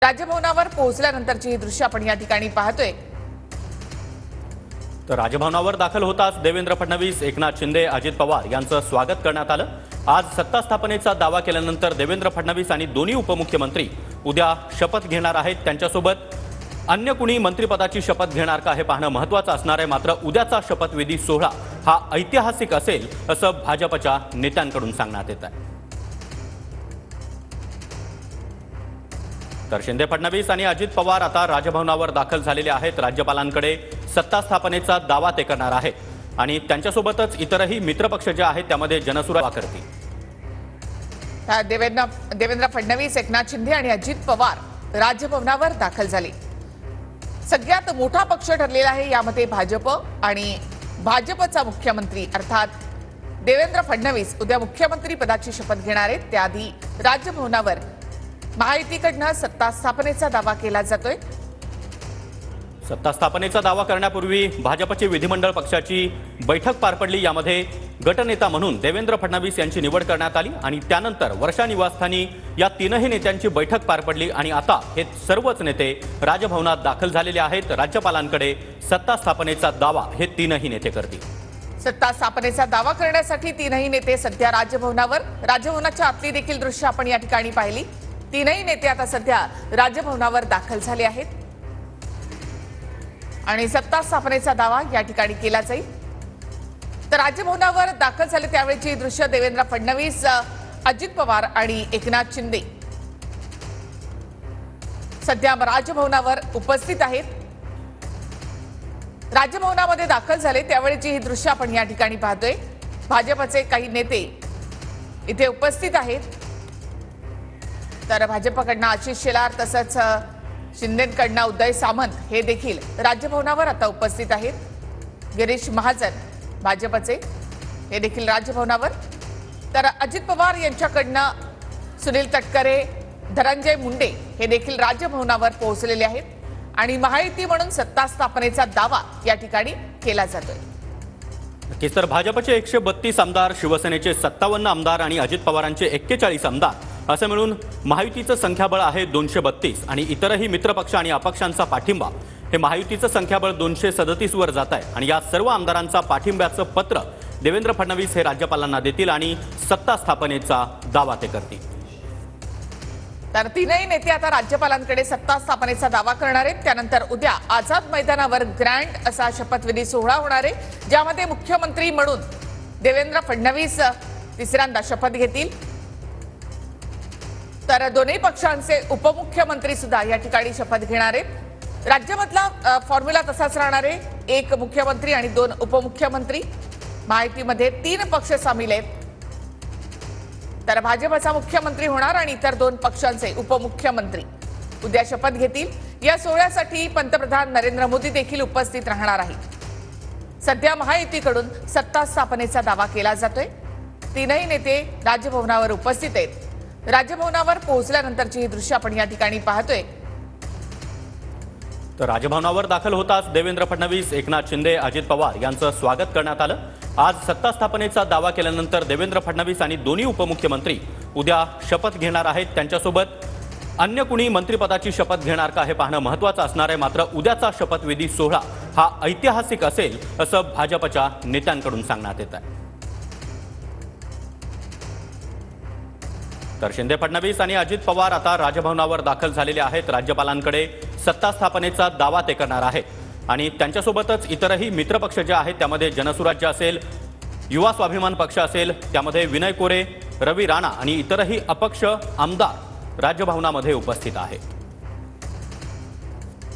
राजभवनावर पोहोचल्यानंतरची ही दृश्य आपण या ठिकाणी पाहतोय। तर राजभवनावर दाखल होताच देवेंद्र फडणवीस, एकनाथ शिंदे, अजित पवार यांचं स्वागत करण्यात आलं। आज सत्ता स्थापनेचा दावा केल्यानंतर देवेंद्र फडणवीस आणि दोन्ही उपमुख्यमंत्री उद्या शपथ घेणार आहेत। त्यांच्यासोबत अन्य कुणी मंत्रिपदाची शपथ घेणार का हे पाहणं महत्त्वाचं असणार आहे। मात्र उद्याचा शपथविधी सोहळा हा ऐतिहासिक असेल असं भाजपच्या नेत्यांकडून सांगण्यात येत आहे। तर शिंदे, फडणवीस आणि अजित पवार आता राजभवनावर दाखल झालेले आहेत। राज्यपालांकडे सत्ता स्थापनेचा दावा ते करणार आहेत आणि त्यांच्यासोबतच इतरही मित्रपक्ष जे आहेत त्यामध्ये जनसुरावा करतील। देवेंद्र फडणवीस, एकनाथ शिंदे आणि अजित पवार राजभवनावर दाखल झाले। सगळ्यात मोठा पक्ष ठरलेला आहे यामध्ये भाजप आणि भाजपचा मुख्यमंत्री अर्थात देवेंद्र फडणवीस उद्या मुख्यमंत्री पदाची शपथ घेणार आहेत। त्याआधी राजभवनावर महायुतीकडून सत्ता स्थापनेचा दावा केला जातोय। सत्ता स्थापनेचा दावा करण्यापूर्वी भाजपची विधिमंडळ पक्षाची बैठक पार पडली। यामध्ये गटनेता म्हणून देवेंद्र फडणवीस यांची निवड करण्यात आली आणि त्यानंतर वर्षा निवासस्थानी या तीनही नेत्यांची बैठक पार पडली आणि आता हे सर्वच नेते राजभवनात दाखल झालेले आहेत। राज्यपालांकडे सत्ता स्थापनेचा दावा हे तीनही नेते करतील। सत्ता स्थापनेचा दावा करण्यासाठी तीनही नेते सध्या राजभवनाच्या आतली देखील दृश्य आपण या ठिकाणी पाहिली। तीनही नेते आता सध्या राजभवनावर दाखल झाले आहेत आणि सत्ता स्थापनेचा दावा या ठिकाणी केला जाईल। तर राजभवनावर दाखल झाले त्यावेळेची दृश्य देवेंद्र फडणवीस, अजित पवार आणि एकनाथ शिंदे सध्या राजभवनावर उपस्थित आहेत। राजभवनामध्ये दाखल झाले त्यावेळेची ही दृश्य आपण या ठिकाणी पाहतोय। भाजपचे काही नेते इथे उपस्थित आहेत। तर भाजपकडून आशिष शेलार तसंच शिंदेकडून उदय सामंत हे देखील राजभवनावर आता उपस्थित आहेत। गिरीश महाजन भाजपचे हे देखील राजभवनावर। तर अजित पवार यांच्याकडून सुनील तटकरे, धनंजय मुंडे हे देखील राजभवनावर पोहोचलेले आहेत आणि महायुती म्हणून सत्ता स्थापनेचा दावा या ठिकाणी केला जातोय। नक्कीच तर भाजपचे 132 आमदार, शिवसेनेचे 57 आमदार आणि अजित पवारांचे 41 आमदार असं मिळून महायुतीचं संख्याबळ आहे 232 आणि इतरही मित्रपक्ष आणि अपक्षांचा पाठिंबा हे महायुतीचं संख्याबळ 237 वर जात आहे आणि या सर्व आमदारांचा पाठिंब्याचं पत्र देवेंद्र फडणवीस हे राज्यपालांना देतील आणि सत्ता स्थापनेचा दावा ते करतील। तर तीनही नेते आता राज्यपालांकडे सत्ता स्थापनेचा दावा करणार आहेत। त्यानंतर उद्या आझाद मैदानावर ग्रँड असा शपथविधी सोहळा होणार आहे ज्यामध्ये मुख्यमंत्री म्हणून देवेंद्र फडणवीस तिसऱ्यांदा शपथ घेतील। तर दोन्ही पक्षांचे उपमुख्यमंत्री सुद्धा या ठिकाणी शपथ घेणार आहेत। राज्यामधला फॉर्म्युला तसाच राहणार आहे, एक मुख्यमंत्री आणि दोन उपमुख्यमंत्री। महायुतीमध्ये 3 पक्ष सामील आहेत। तर भाजपचा मुख्यमंत्री होणार आणि इतर 2 पक्षांचे उपमुख्यमंत्री उद्या शपथ घेतील। या सोहळ्यासाठी पंतप्रधान नरेंद्र मोदी देखील उपस्थित राहणार आहेत। सध्या महायुतीकडून सत्ता स्थापनेचा दावा केला जातोय। तीनही नेते राजभवनावर उपस्थित आहेत। राजभवनावर पोहोचल्यानंतरची ही दृश्य आपण या ठिकाणी पाहतोय। तर राजभवनावर दाखल होताच देवेंद्र फडणवीस, एकनाथ शिंदे, अजित पवार यांचं स्वागत करण्यात आलं। आज सत्ता स्थापनेचा दावा केल्यानंतर देवेंद्र फडणवीस आणि दोन्ही उपमुख्यमंत्री उद्या शपथ घेणार आहेत। त्यांच्यासोबत अन्य कुणी मंत्रिपदाची शपथ घेणार का हे पाहणं महत्त्वाचं असणार आहे। मात्र उद्याचा शपथविधी सोहळा हा ऐतिहासिक असेल असं भाजपच्या नेत्यांकडून सांगण्यात येत आहे। तर शिंदे, फडणवीस आणि अजित पवार आता राजभवनावर दाखल झालेले आहेत। राज्यपालांकडे सत्ता स्थापनेचा दावा ते करणार आहेत आणि त्यांच्यासोबतच इतरही मित्रपक्ष जे आहेत त्यामध्ये जनसुराज्य असेल, युवा स्वाभिमान पक्ष असेल, त्यामध्ये विनय कोरे, रवी राणा आणि इतरही अपक्ष आमदार राजभवनामध्ये उपस्थित आहेत।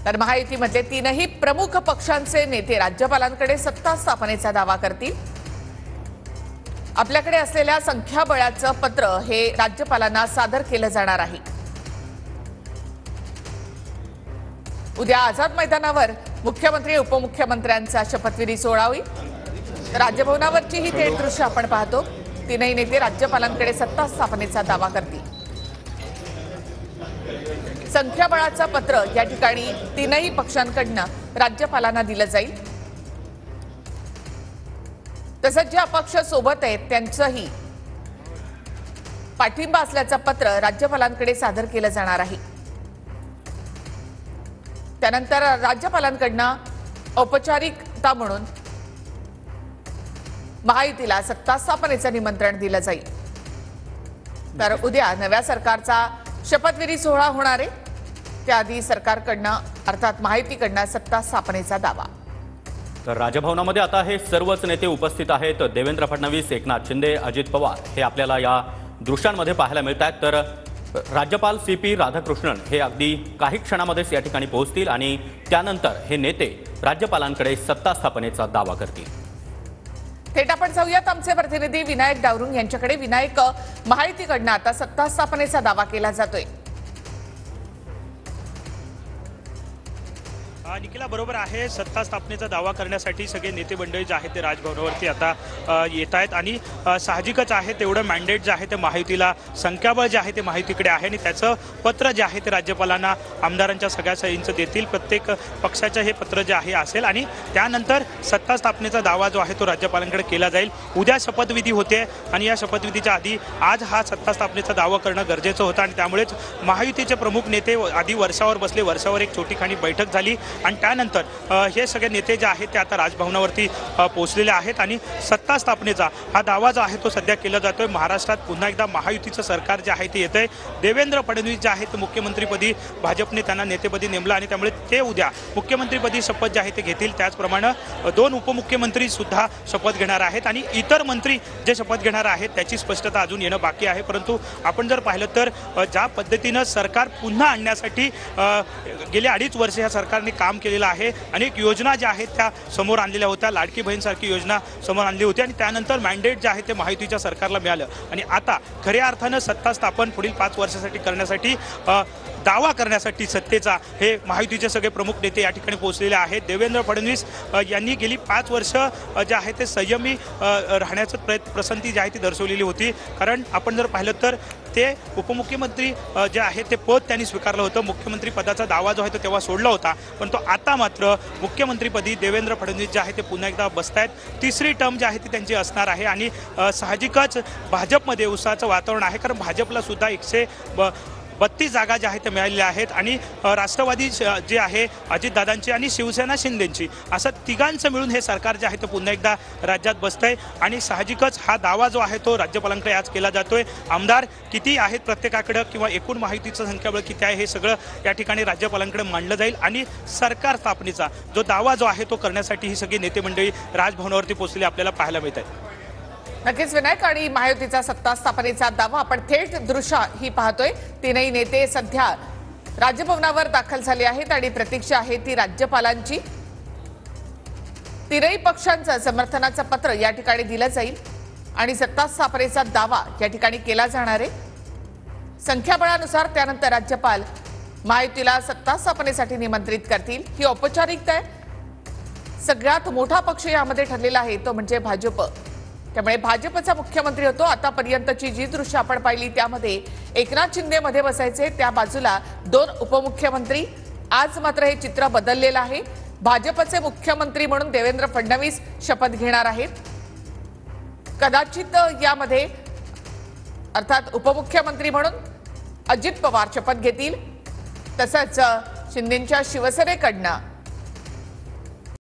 तर महायुतीमधले तीनही प्रमुख पक्षांचे नेते राज्यपालांकडे सत्ता स्थापनेचा दावा करतील। आपल्याकडे असलेल्या संख्याबळाचं पत्र हे राज्यपालांना सादर केलं जाणार आहे। उद्या आझाद मैदानावर मुख्यमंत्री उपमुख्यमंत्र्यांचा शपथविधी सोहळा होईल। राजभवनावरची ही थेट दृश्य आपण पाहतो। तीनही नेते राज्यपालांकडे सत्ता स्थापनेचा दावा करतील। संख्याबळाचं पत्र या ठिकाणी तीनही पक्षांकडून राज्यपालांना दिलं जाईल। तसंच जे अपक्ष सोबत आहेत त्यांचंही पाठिंबा असल्याचं पत्र राज्यपालांकडे सादर केलं जाणार आहे। त्यानंतर राज्यपालांकडनं औपचारिकता म्हणून महायुतीला सत्ता स्थापनेचं निमंत्रण दिलं जाईल। तर उद्या नव्या सरकारचा शपथविधी सोहळा होणार आहे। त्याआधी सरकारकडनं अर्थात महायुतीकडनं सत्ता स्थापनेचा दावा। तर राजभवनामध्ये आता हे सर्वच नेते उपस्थित आहेत। देवेंद्र फडणवीस, एकनाथ शिंदे, अजित पवार हे आपल्याला या दृश्यांमध्ये पाहायला मिळत आहेत। तर राज्यपाल CP राधाकृष्णन हे अगदी काही क्षणामध्येच या ठिकाणी पोहोचतील आणि त्यानंतर हे नेते राज्यपालांकडे सत्ता स्थापनेचा दावा करतील। थेट आपण जाऊयात आमचे प्रतिनिधी विनायक डावरुंग यांच्याकडे। विनायक, महायुतीकडनं आता सत्ता स्थापनेचा दावा केला जातोय। निखिला बरोबर आहे, सत्ता स्थापनेचा दावा करण्यासाठी सगळे नेते मंडळी जे आहेत ते राजभवनावरती आता येत आहेत आणि साहजिकच आहे तेवढं मॅन्डेट जे आहे ते महायुतीला, संख्याबळ जे आहे ते महायुतीकडे आहे आणि त्याचं पत्र जे आहे ते राज्यपालांना आमदारांच्या सगळ्या सहींचं देतील। प्रत्येक पक्षाचं हे पत्र जे आहे असेल आणि त्यानंतर सत्ता स्थापनेचा दावा जो आहे तो राज्यपालांकडे केला जाईल। उद्या शपथविधी होते आणि या शपथविधीच्या आधी आज हा सत्ता स्थापनेचा दावा करणं गरजेचं होतं आणि त्यामुळेच महायुतीचे प्रमुख नेते आधी वर्षावर बसले। वर्षावर एक छोटीखानी बैठक झाली आणि त्यानंतर हे सगळे नेते जे आहेत ते आता राजभवनावरती पोहोचलेले आहेत आणि सत्ता स्थापनेचा हा दावा जो आहे तो सध्या केला जातोय। महाराष्ट्रात पुन्हा एकदा महायुतीचं सरकार जे आहे ते येतंय। देवेंद्र फडणवीस जे आहेत मुख्यमंत्रीपदी भाजपने त्यांना नेतेपदी नेमलं आणि त्यामुळे ते उद्या मुख्यमंत्रीपदी शपथ जे आहे ते घेतील। त्याचप्रमाणे 2 उपमुख्यमंत्री सुद्धा शपथ घेणार आहेत आणि इतर मंत्री जे शपथ घेणार आहेत त्याची स्पष्टता अजून येणं बाकी आहे। परंतु आपण जर पाहिलं तर ज्या पद्धतीनं सरकार पुन्हा आणण्यासाठी गेले 2.5 वर्ष या सरकारने काम केलेलं आहे। अनेक योजना ज्या आहेत त्या समोर आणलेल्या होत्या। लाडकी बहीणसारखी योजना समोर आणली होती आणि त्यानंतर मॅन्डेट जे आहे ते महायुतीच्या सरकारला मिळालं आणि आता खऱ्या अर्थानं सत्ता स्थापन पुढील 5 वर्षासाठी करण्यासाठी दावा करण्यासाठी सत्तेचा हे महायुतीचे सगळे प्रमुख नेते या ठिकाणी पोहोचलेले आहेत। देवेंद्र फडणवीस यांनी गेली 5 वर्ष जे आहे ते संयमी राहण्याचं पसंती जी आहे ती दर्शवलेली होती। कारण आपण जर पाहिलं तर ते उपमुख्यमंत्री जे आहे ते पद त्यांनी स्वीकारलं होतं। मुख्यमंत्री पदाचा दावा जो आहे तो तेव्हा सोडला होता, पण तो आता मात्र मुख्यमंत्रीपदी देवेंद्र फडणवीस जे आहे ते पुन्हा एकदा बसतायत। तिसरी टर्म जी आहे ती त्यांची असणार आहे आणि साहजिकच भाजपमध्ये उत्साहाचं वातावरण आहे, कारण भाजपला सुद्धा 132 जागा ज्या आहेत त्या मिळालेल्या आहेत आणि राष्ट्रवादी जे आहे अजितदादांची आणि शिवसेना शिंदेंची, असं तिघांचं मिळून हे सरकार जे आहे ते पुन्हा एकदा राज्यात बसतंय आणि साहजिकच हा दावा जो आहे तो राज्यपालांकडे आज केला जातोय। आमदार किती आहेत प्रत्येकाकडे किंवा एकूण माहितीचं संख्याबळ किती आहे हे सगळं या ठिकाणी राज्यपालांकडे मांडलं जाईल आणि सरकार स्थापनेचा जो दावा जो आहे तो करण्यासाठी ही सगळी नेते मंडळी राजभवनावरती पोहोचलेली आपल्याला पाहायला मिळत आहे। नक्कीच विनायक, आणि महायुतीचा सत्ता स्थापनेचा दावा आपण थेट दृश्य ही पाहतोय। तीनही नेते सध्या राजभवनावर दाखल झाले आहेत आणि प्रतीक्षा आहे ती राज्यपालांची। तीनही पक्षांचं समर्थनाचं पत्र या ठिकाणी दिलं जाईल आणि सत्ता स्थापनेचा दावा या ठिकाणी केला जाणार आहे। संख्याबळानुसार त्यानंतर राज्यपाल महायुतीला सत्ता स्थापनेसाठी निमंत्रित करतील। ही औपचारिकता आहे। सगळ्यात मोठा पक्ष यामध्ये ठरलेला आहे तो म्हणजे भाजप। त्यामुळे भाजपचा मुख्यमंत्री होतो। आतापर्यंतची जी दृश्य आपण पाहिली त्यामध्ये एकनाथ शिंदे मध्ये बसायचे, त्या बाजूला 2 उपमुख्यमंत्री। आज मात्र हे चित्र बदललेलं आहे। भाजपचे मुख्यमंत्री म्हणून देवेंद्र फडणवीस शपथ घेणार आहेत। कदाचित यामध्ये अर्थात उपमुख्यमंत्री म्हणून अजित पवार शपथ घेतील, तसंच शिंदेंच्या शिवसेनेकडनं